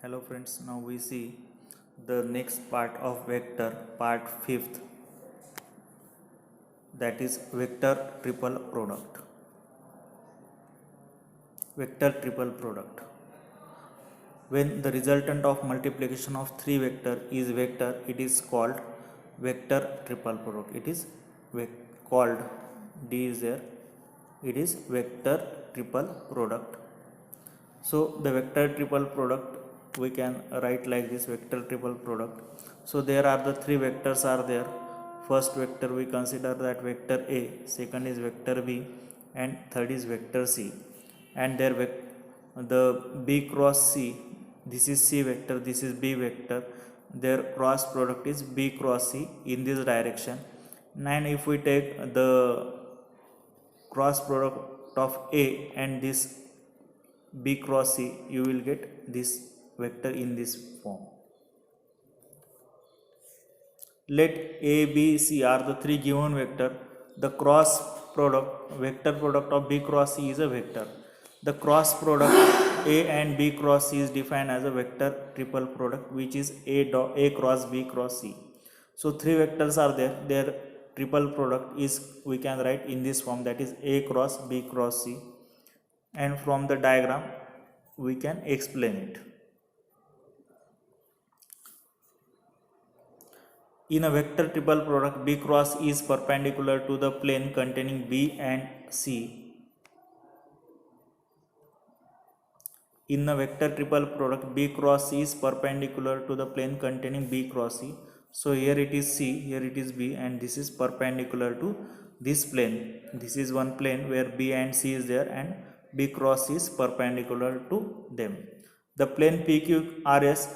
Hello friends, now we see the next part of vector, part 5th, that is vector triple product. Vector triple product. When the resultant of multiplication of three vector is vector, it is called vector triple product. It is called, D is there, it is vector triple product. So the vector triple product we can write like this, vector triple product. So there are the three vectors are there. First vector we consider that vector A, second is vector B, and third is vector C. And there the B cross C, this is C vector, this is B vector, their cross product is B cross C in this direction. And if we take the cross product of A and this B cross C, you will get this vector in this form. Let A, B, C are the three given vector. The cross product, vector product of B cross C is a vector. The cross product A and B cross C is defined as a vector triple product, which is A cross B cross C. So three vectors are there. Their triple product is, we can write in this form, that is A cross B cross C. And from the diagram we can explain it. In a vector triple product, B cross is perpendicular to the plane containing B and C. In the vector triple product, B cross C is perpendicular to the plane containing B cross C. So here it is C, here it is B, and this is perpendicular to this plane. This is one plane where B and C is there, and B cross C is perpendicular to them. The plane PQRS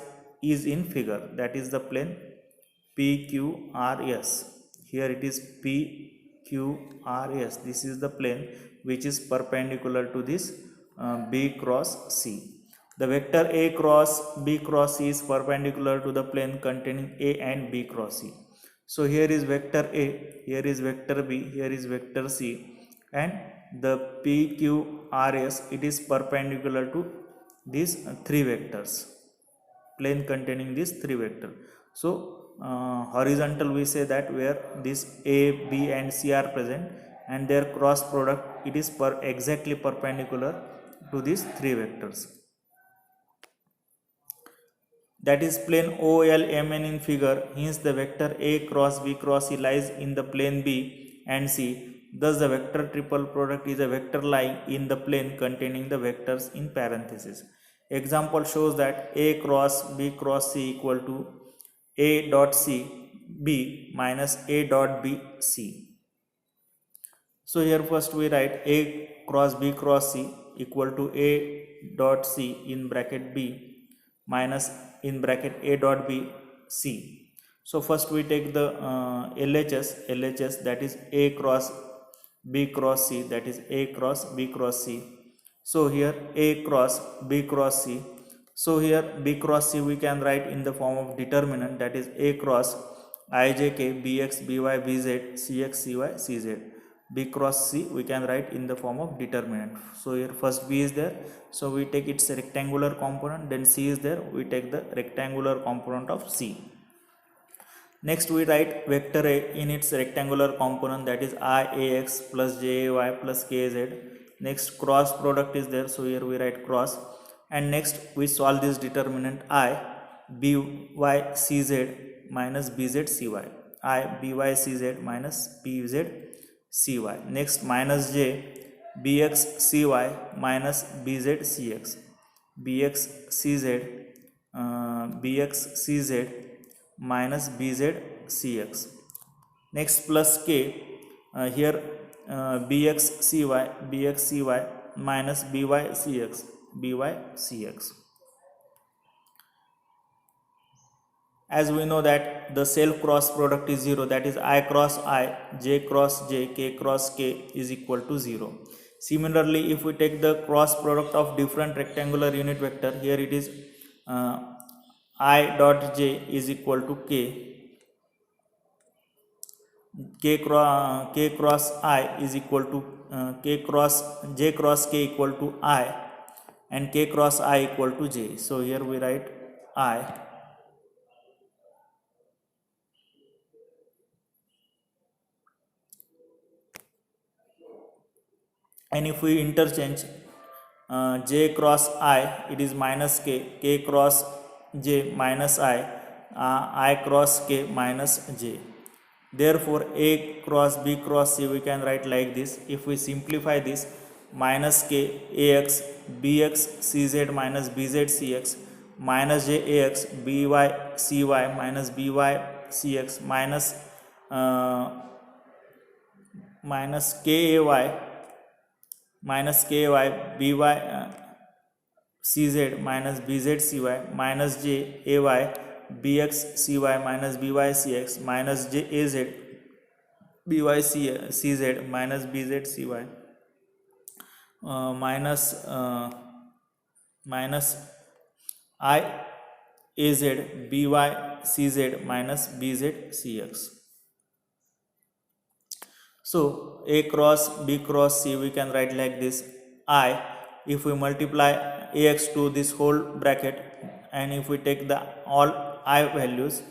is in figure, that is the plane PQRS. Here it is PQRS. This is the plane which is perpendicular to this B cross C. The vector A cross B cross C is perpendicular to the plane containing A and B cross C. So here is vector A, here is vector B, here is vector C, and the PQRS, it is perpendicular to these three vectors, plane containing these three vectors. So horizontal we say that where this A, B and C are present, and their cross product, it is exactly perpendicular to these three vectors. That is plane OLMN in figure. Hence the vector A cross B cross C lies in the plane B and C. Thus the vector triple product is a vector lying in the plane containing the vectors in parentheses. Example shows that A cross B cross C equal to A dot C B minus A dot B C. So here first we write A cross B cross C equal to A dot C in bracket B minus in bracket A dot B C. So first we take the LHS, that is A cross B cross C, that is A cross B cross C. So here A cross B cross C. So here B cross C we can write in the form of determinant, that is A cross IJK BX BY BZ CX CY CZ. B cross C we can write in the form of determinant. So here first B is there, so we take its rectangular component, then C is there, we take the rectangular component of C. Next we write vector A in its rectangular component, that is IAX plus JAY plus KZ. Next cross product is there, so here we write cross, and next we solve this determinant I BY CZ minus BZ CY, I BY CZ minus BZ CY. Next minus J BX CY minus BZ CX, BX CZ BX CZ minus BZ CX. Next plus K, here BX CY BX CY minus BY CX, BY CX. As we know that the self cross product is 0, that is I cross I, J cross J, K cross K is equal to 0. Similarly, if we take the cross product of different rectangular unit vector, here it is I dot J is equal to K, K cross I is equal to K cross J cross K equal to I, and K cross I equal to J. So here we write I, and if we interchange j cross I, it is minus k cross j minus I cross k minus j. Therefore a cross b cross c we can write like this. If we simplify this, minus k ax bx cz minus bz cx minus j ax by cy minus by cx uh, minus k ay minus ky by cz minus bz cy minus j ay bx cy minus by cx minus j az by cz minus bz cy minus minus I az by cz minus bz cx. So a cross b cross c we can write like this. I, if we multiply ax to this whole bracket, and if we take the all I values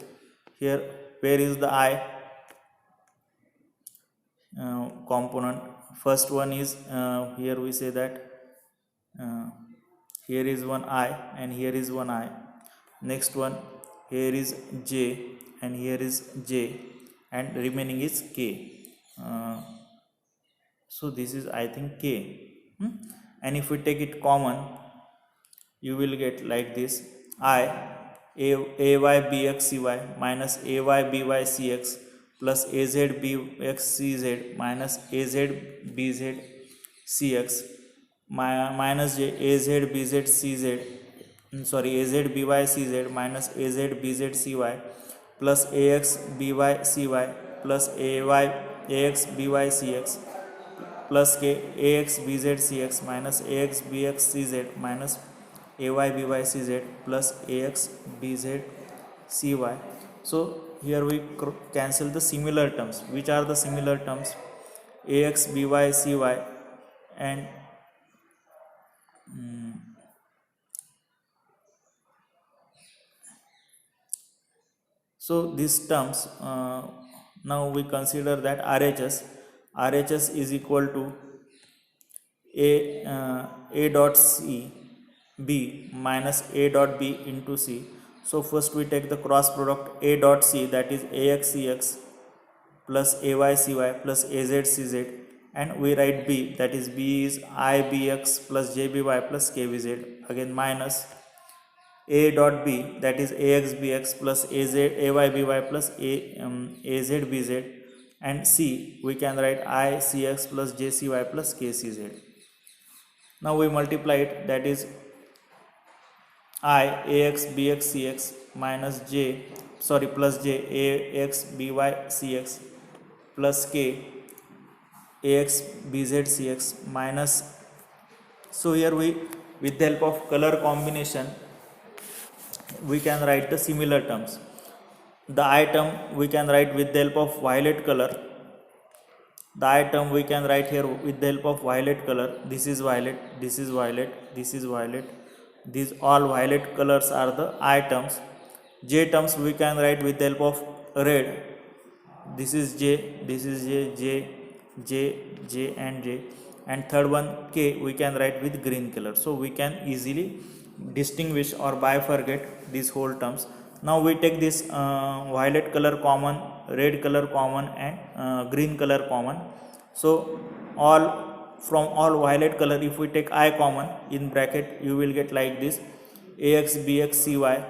here, where is the I component? First one is here we say that here is one I and here is one I. Next one, here is j and here is j, and remaining is k. So this is I think k. And if we take it common, you will get like this. I ay bx cy minus ay by cx plus az bx cz minus az bz cx minus j az bz cz az by cz minus az bz cy plus ax by cy plus ay ax by cx plus k ax bz cx minus ax bx cz minus ay by cz plus ax bz cy. So here we cancel the similar terms. Which are the similar terms? Ax by cy and so these terms, now we consider that RHS is equal to a dot c b minus a dot b into c. So first we take the cross product a dot c, that is ax cx plus ay cy plus az cz, and we write b, that is b is I bx plus j by plus k bz, again minus a dot b, that is ax bx plus az ay by plus az bz, and c we can write I cx plus j cy plus k cz. Now we multiply it, that is I ax bx cx minus plus j ax by cx plus k ax bz cx minus. So here we, with the help of color combination, we can write the similar terms. The item we can write with the help of violet color. The item we can write here with the help of violet color. This is violet, this is violet, this is violet. These all violet colors are the items. J terms we can write with the help of red. This is j, this is j and j. And third one k we can write with green color. So we can easily distinguish or bifurcate these whole terms. Now we take this violet color common, red color common, and green color common. So from all violet color, if we take I common in bracket, you will get like this: ax bx cy.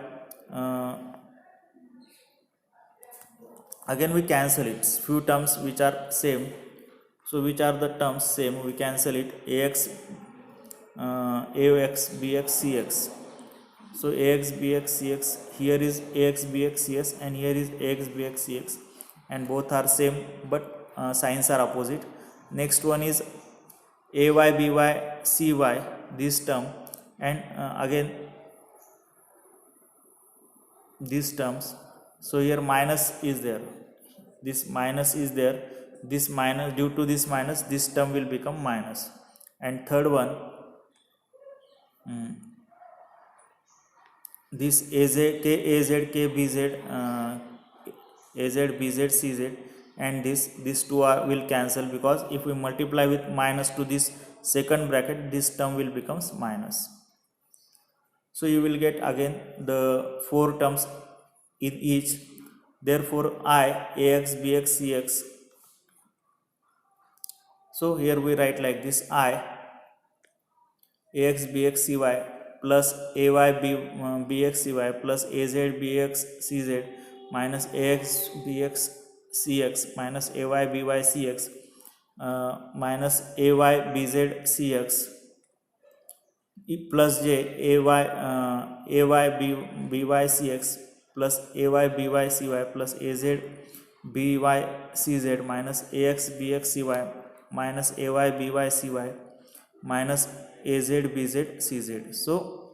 Again we cancel it, few terms which are same. So which are the terms same? We cancel it: ax bx cx. So ax bx cx, here is ax bx cx and here is ax bx cx, and both are same, but signs are opposite. Next one is ay by cy, this term, and again these terms. So here minus is there, this minus is there, this minus, due to this minus, this term will become minus. And third one, this AZ, KAZ, KBZ, AZ, BZ, CZ, and these two are will cancel, because if we multiply with minus to this second bracket, this term will becomes minus. So you will get again the four terms in each. Therefore I, AX, BX, CX. So here we write like this: I, AX, BX, CY plus AY, BX, CY plus AZ, BX, CZ minus AX, BX, CX minus AY, BY, CX minus AY, BZ, CX plus J, AY, BY, CX plus AY, BY, CY plus AZ, BY, CZ minus AX, BX, CY minus AY, BY, CY minus AZ, BZ, CZ. So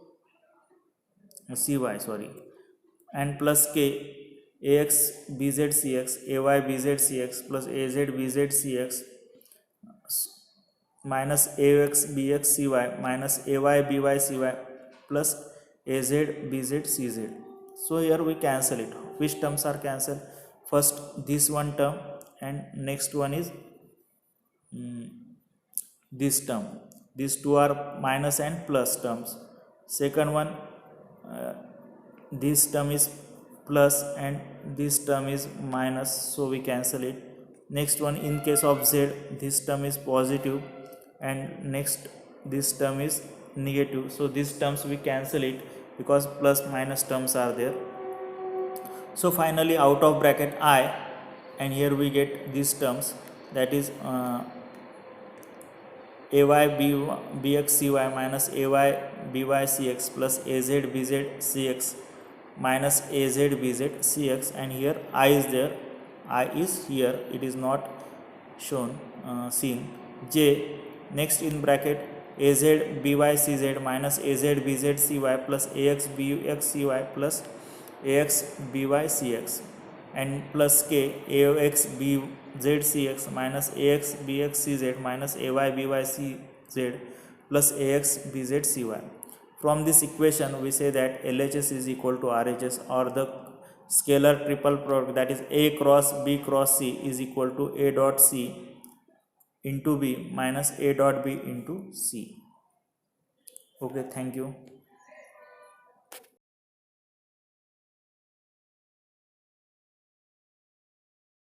CY, sorry, and plus K, AX, BZ, CX, AY, BZ, CX plus AZ, BZ, CX minus AX, BX, CY minus AY, BY, CY plus AZ, BZ, CZ. So here we cancel it. Which terms are cancelled? First this one term, and next one is this term. These two are minus and plus terms. Second one, this term is plus and this term is minus, so we cancel it. Next one, in case of Z, this term is positive and next this term is negative, so these terms we cancel it because plus minus terms are there. So finally out of bracket I, and here we get these terms, that is AY, BX, CY minus AY, BY, CX plus AZ, BZ, CX minus AZ, BZ, CX, and here I is there. I is here, it is not shown, seen. J, next in bracket AZ, BY, CZ minus AZ, BZ, CY plus AX, BX, CY plus AX, BY, CX, and plus K, AX, BZ, CX minus AX, BX, CZ minus AY, BY, CZ plus AX, BZ, CY. From this equation we say that LHS is equal to RHS, or the scalar triple product, that is A cross B cross C is equal to A dot C into B minus A dot B into C. Okay, thank you.